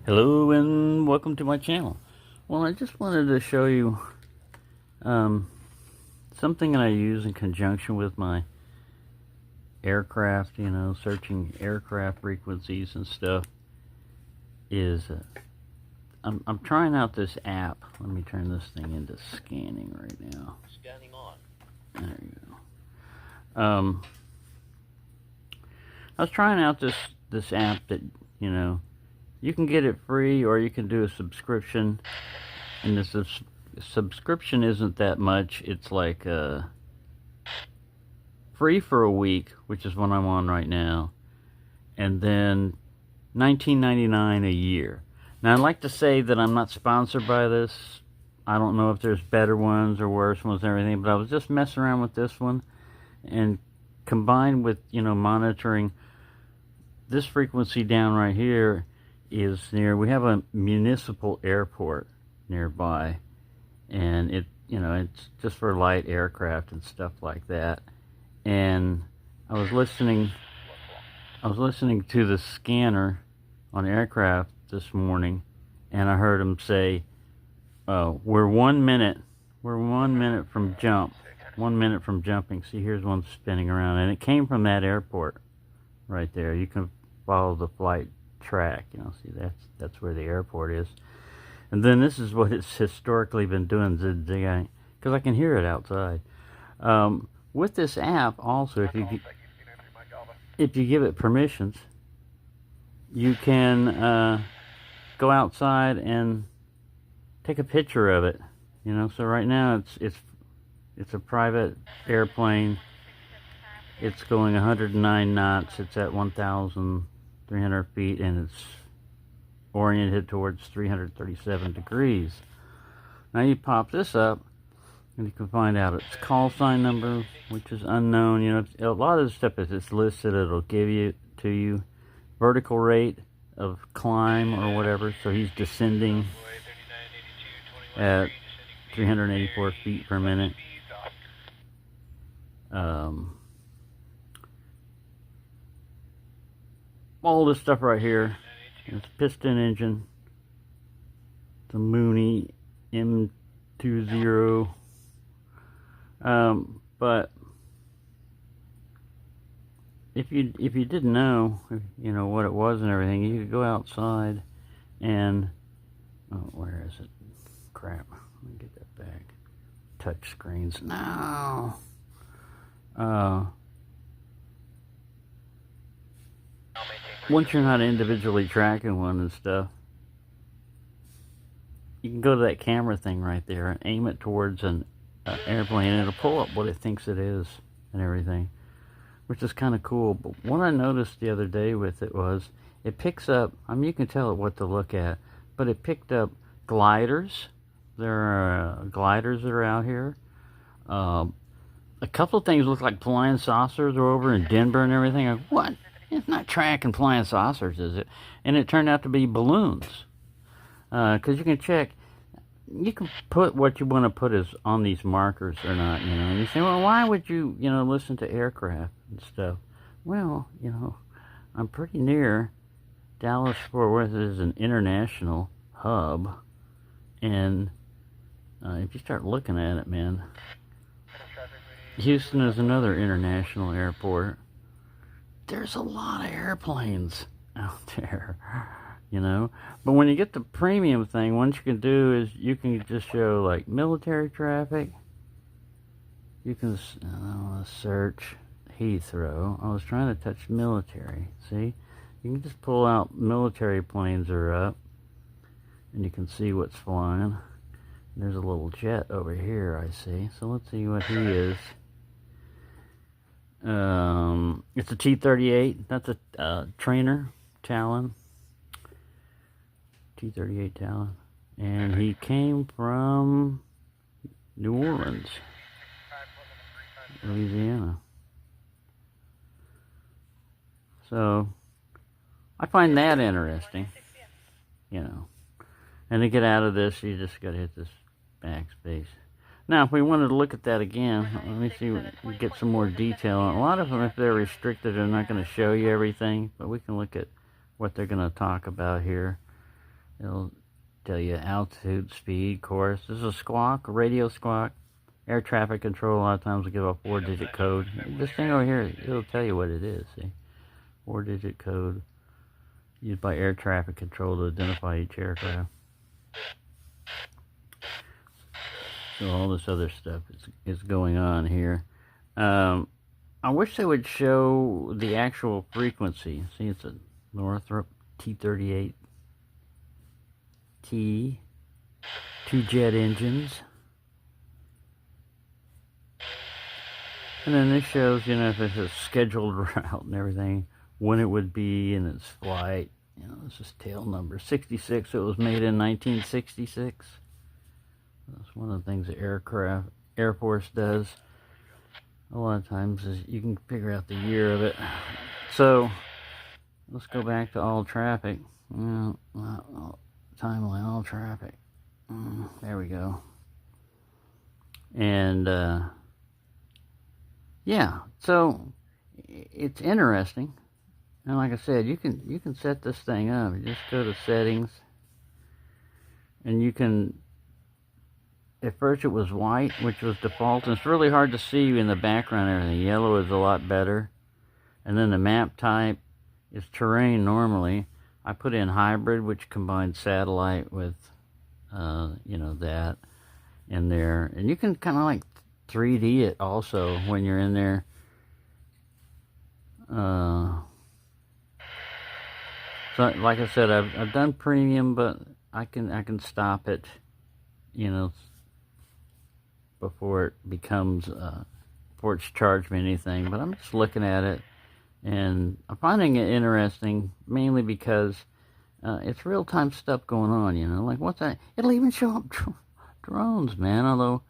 Hello and welcome to my channel. Well, I just wanted to show you something that I use in conjunction with my aircraft, searching aircraft frequencies and stuff. I'm trying out this app. Let me turn this thing into scanning right now. Scanning on. There you go. I was trying out this app that, you can get it free or you can do a subscription, and the subscription isn't that much. It's like free for a week, which is what I'm on right now, and then $19.99 a year. Now, I'd like to say that I'm not sponsored by this. I don't know if there's better ones or worse ones and everything, but I was just messing around with this one, and combined with, monitoring this frequency down right here is we have a municipal airport nearby, and it's just for light aircraft and stuff like that. And I was listening to the scanner on aircraft this morning, and I heard him say, we're 1 minute from jump, 1 minute from jumping. See, here's one spinning around, and it came from that airport right there. You can follow the flight track, see, that's where the airport is. And then this is what it's historically been doing, because I can hear it outside. With this app also, if you give it permissions, you can go outside and take a picture of it. So right now it's a private airplane. It's going 109 knots. It's at 1,300 feet, and it's oriented towards 337 degrees. Now you pop this up, and you can find out its call sign number, which is unknown. A lot of the stuff is it's listed. It'll give you to you vertical rate of climb or whatever. So he's descending at 384 feet per minute. All this stuff right here. It's piston engine. It's a Mooney M20. But if you didn't know, what it was and everything, you could go outside and where is it? Crap. Let me get that back. Touch screens. No. Once you're not individually tracking one and stuff, you can go to that camera thing right there and aim it towards an airplane, and it'll pull up what it thinks it is and everything, which is kind of cool. But what I noticed the other day with it was it picks up, you can tell it what to look at, but it picked up gliders. There are gliders that are out here. A couple of things look like flying saucers are over in Denver and everything. Like, what? It's not tracking flying saucers, is it? And it turned out to be balloons. Because you can check, you can put what you want to put as on these markers or not, And you say, well, why would you, listen to aircraft and stuff? Well, I'm pretty near Dallas-Fort Worth. Is an international hub. And if you start looking at it, man, Houston is another international airport. There's a lot of airplanes out there, But when you get the premium thing, what you can do is you can just show like military traffic. You can search Heathrow. I was trying to touch military. See, you can just pull out military planes are up, and you can see what's flying. There's a little jet over here, I see. So let's see what he is. It's a T-38. That's a trainer, Talon. T-38 Talon. And he came from New Orleans, Louisiana. So, I find that interesting, And to get out of this, you just got to hit this backspace. Now, if we wanted to look at that again, let me see, we get some more detail. A lot of them, if they're restricted, they're not going to show you everything, but we can look at what they're going to talk about here. It'll tell you altitude, speed, course. This is a squawk, a radio squawk. Air traffic control, a lot of times will give a 4-digit code. This thing over here, it'll tell you what it is, see? 4-digit code used by air traffic control to identify each aircraft. So all this other stuff is going on here. I wish they would show the actual frequency. See, it's a Northrop T-38T, 2 jet engines. And then this shows, if it's a scheduled route and everything, when it would be in its flight. This is tail number 66. It was made in 1966. That's one of the things the Air Force does a lot of times, is you can figure out the year of it. So let's go back to all traffic. Timeline, all traffic. There we go. And yeah, so it's interesting. And like I said, you can set this thing up. You just go to settings, and you can. At first it was white, which was default, and it's really hard to see in the background and everything. Yellow is a lot better. And then the map type is terrain normally. I put in hybrid, which combines satellite with, that in there. And you can kind of like 3D it also when you're in there. So like I said, I've done premium, but I can stop it, before it becomes, before it's charged me anything. But I'm just looking at it, and I'm finding it interesting, mainly because it's real-time stuff going on, like what's that? It'll even show up drones, man, although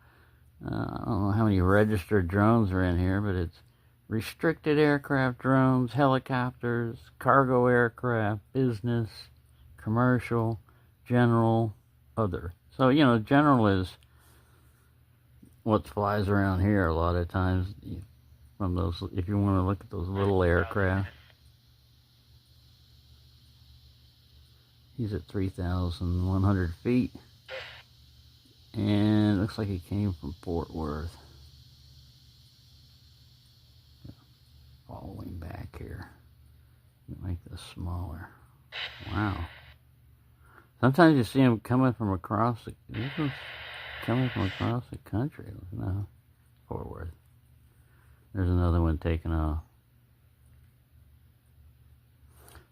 I don't know how many registered drones are in here, but it's restricted aircraft drones, helicopters, cargo aircraft, business, commercial, general, other. So, general is what flies around here a lot of times from those, if you want to look at those little aircraft. He's at 3,100 feet. And it looks like he came from Fort Worth. Following back here. Make this smaller. Wow. Sometimes you see him coming from across the country. No, Fort Worth. There's another one taking off.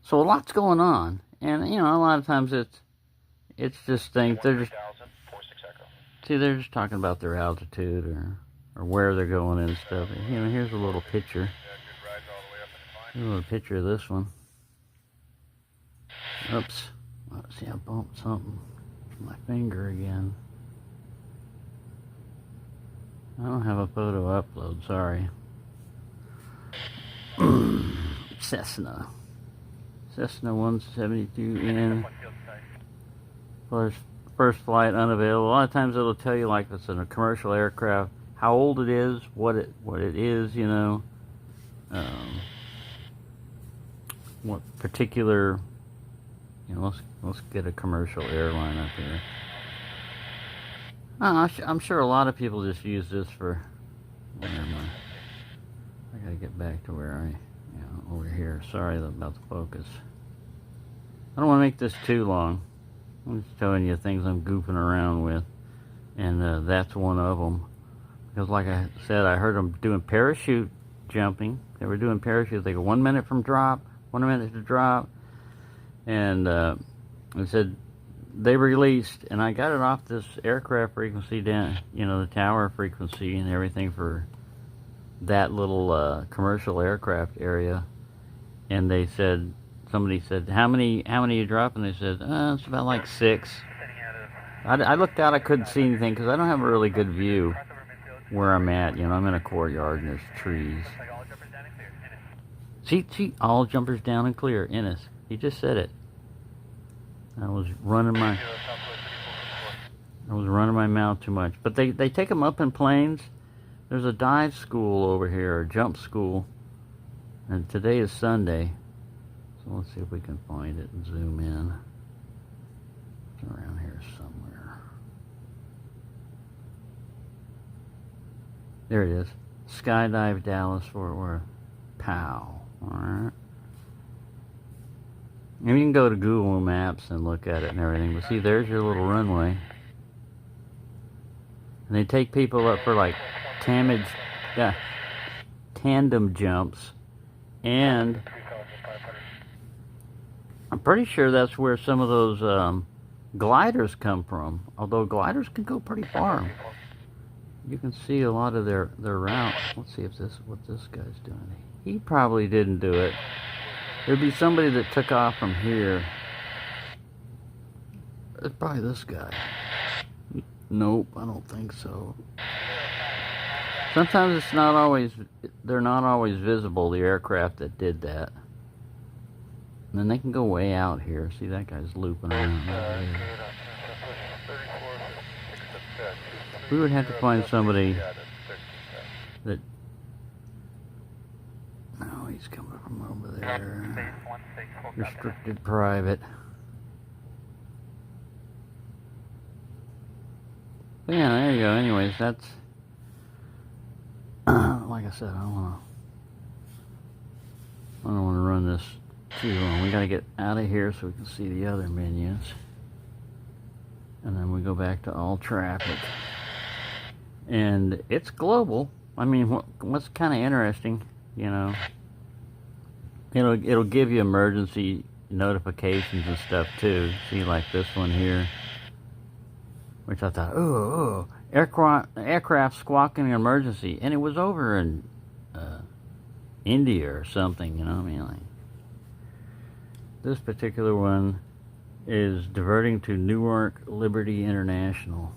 So a lot's going on, and a lot of times it's just things they're just talking about their altitude or where they're going and stuff. And, here's a little picture. Here's a little picture of this one. Oops. See, I bumped something with my finger again. I don't have a photo upload, sorry. Cessna 172N. First flight unavailable. A lot of times it'll tell you, like, if it's in a commercial aircraft, how old it is, what it is, what particular. Let's get a commercial airline up here. I'm sure a lot of people just use this for. Where am I gotta get back to where over here. Sorry about the focus. I don't want to make this too long. I'm just telling you things I'm goofing around with, and that's one of them. Because, like I said, I heard them doing parachute jumping. They were doing parachute. They go 1 minute from drop, 1 minute to drop, and they said they released, and I got it off this aircraft frequency down, the tower frequency and everything for that little commercial aircraft area. And they said, somebody said, how many you drop? And they said, it's about like 6. I looked out, I couldn't see anything because I don't have a really good view where I'm at. I'm in a courtyard and there's trees. See, all jumpers down and clear. Ennis, he just said it. I was running my mouth too much. But they take them up in planes. There's a dive school over here, a jump school. And today is Sunday. So let's see if we can find it and zoom in. There it is. Skydive Dallas Fort Worth. Pow. Alright. And you can go to Google Maps and look at it and everything. But see, there's your little runway. And they take people up for like tandem jumps. And I'm pretty sure that's where some of those gliders come from. Although gliders can go pretty far. You can see a lot of their route. Let's see if what this guy's doing. He probably didn't do it. There'd be somebody that took off from here. It's probably this guy. Nope, I don't think so. Sometimes they're not always visible, the aircraft that did that. And then they can go way out here. See, that guy's looping around. We would have to find somebody that... No, he's coming from over there. Restricted private. But yeah, there you go. Anyways, that's... like I said, I don't want to run this too long. We got to get out of here so we can see the other menus. And then we go back to all traffic. And it's global. I mean, what's kind of interesting, you know, it'll give you emergency notifications and stuff too. See, like this one here, which I thought, oh, aircraft squawking emergency, and it was over in India or something, you know what I mean? Like, this particular one is diverting to Newark Liberty International.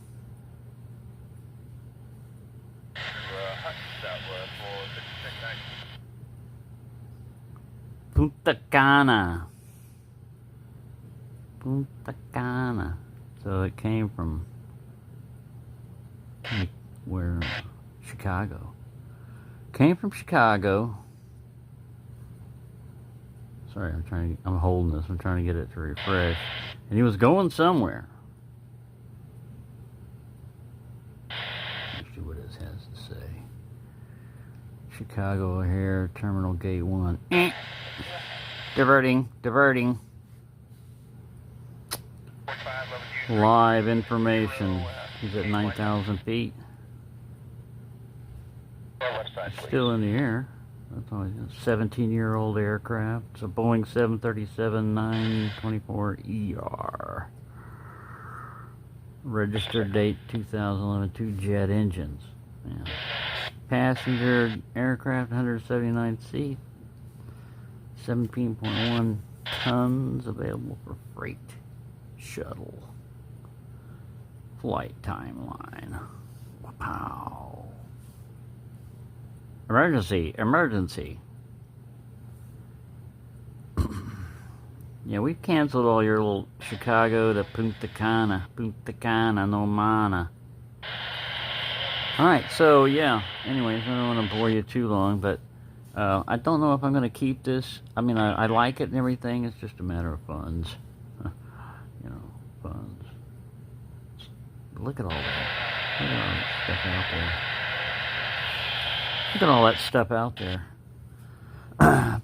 Punta Cana. Punta Cana. So it came from where? Chicago. Came from Chicago. Sorry, I'm holding this. I'm trying to get it to refresh. And he was going somewhere. Let's see what it has to say. Chicago O'Hare, Terminal Gate 1. Diverting. Live information. He's at 9,000 feet. Still in the air. That's always a 17-year-old aircraft. It's a Boeing 737-924ER. Registered date 2011. 2 jet engines. Yeah. Passenger aircraft, 179 seats. 17.1 tons available for freight. Shuttle. Flight timeline. Wow. Emergency. Yeah, we've canceled all your little Chicago to Punta Cana, no mana. Alright, so yeah, anyways, I don't want to bore you too long, but I don't know if I'm going to keep this. I mean, I like it and everything, it's just a matter of funds. You know, funds. Look at all that. Look at all that stuff out there. Look at all that stuff out there.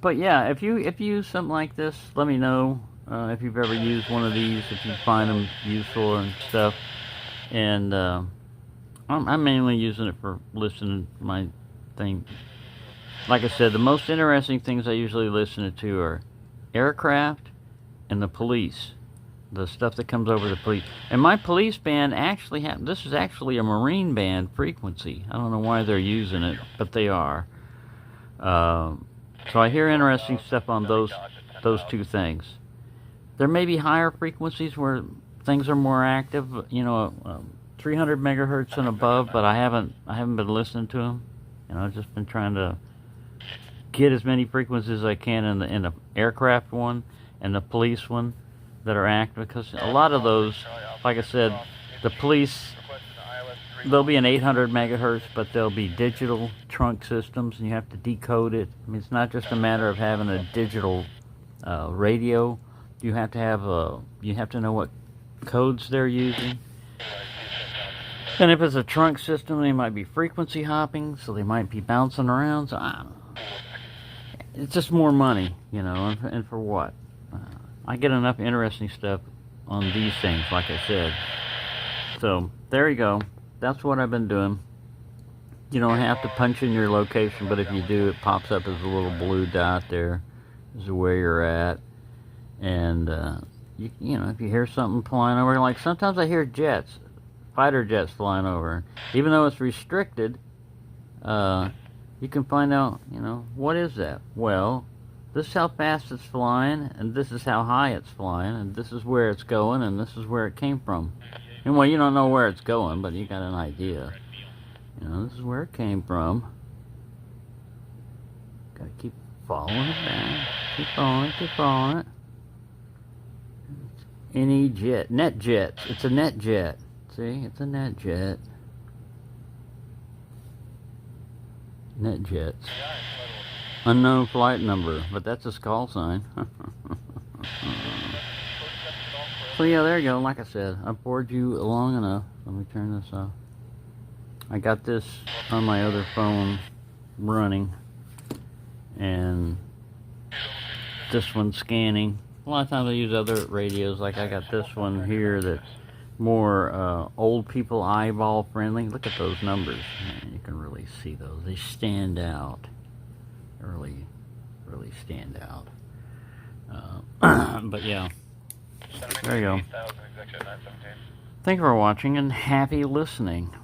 But yeah, if you use something like this, let me know if you've ever used one of these, if you find them useful and stuff. And I'm mainly using it for listening to my thing. Like I said, the most interesting things I usually listen to are aircraft and the police. The stuff that comes over the police. And my police band actually this is actually a Marine band frequency. I don't know why they're using it, but they are. So I hear interesting stuff on those two things. There may be higher frequencies where things are more active, you know, 300 megahertz and above, but I haven't been listening to them. You know, I've just been trying to get as many frequencies as I can in the aircraft one and the police one that are active, because a lot of those, like I said, the police, they'll be an 800 megahertz, but they'll be digital trunk systems, and you have to decode it. I mean, it's not just a matter of having a digital radio. You have to have you have to know what codes they're using. And if it's a trunk system, they might be frequency hopping, so they might be bouncing around. So I don't know. It's just more money, you know, and for what? I get enough interesting stuff on these things, like I said. So there you go. That's what I've been doing. You don't have to punch in your location, but if you do, it pops up as a little blue dot there, is where you're at. And you know, if you hear something flying over, like sometimes I hear jets, fighter jets flying over. Even though it's restricted, you can find out, you know, what is that? Well, this is how fast it's flying, and this is how high it's flying, and this is where it's going, and this is where it came from. And well, you don't know where it's going, but you got an idea. You know, this is where it came from. Gotta keep following it back. Keep following it, keep following it. Any jet. Net jets. It's a net jet. See, it's a net jet. Net jets. Unknown flight number, but that's his call sign. So yeah, there you go. Like I said, I bored you long enough. Let me turn this off. I got this on my other phone running, and this one's scanning. A lot of times I use other radios, like I got this one here that's more old people eyeball friendly. Look at those numbers. Man, you can really see those. They stand out. They really stand out. But yeah, there you go. Thank you for watching and happy listening.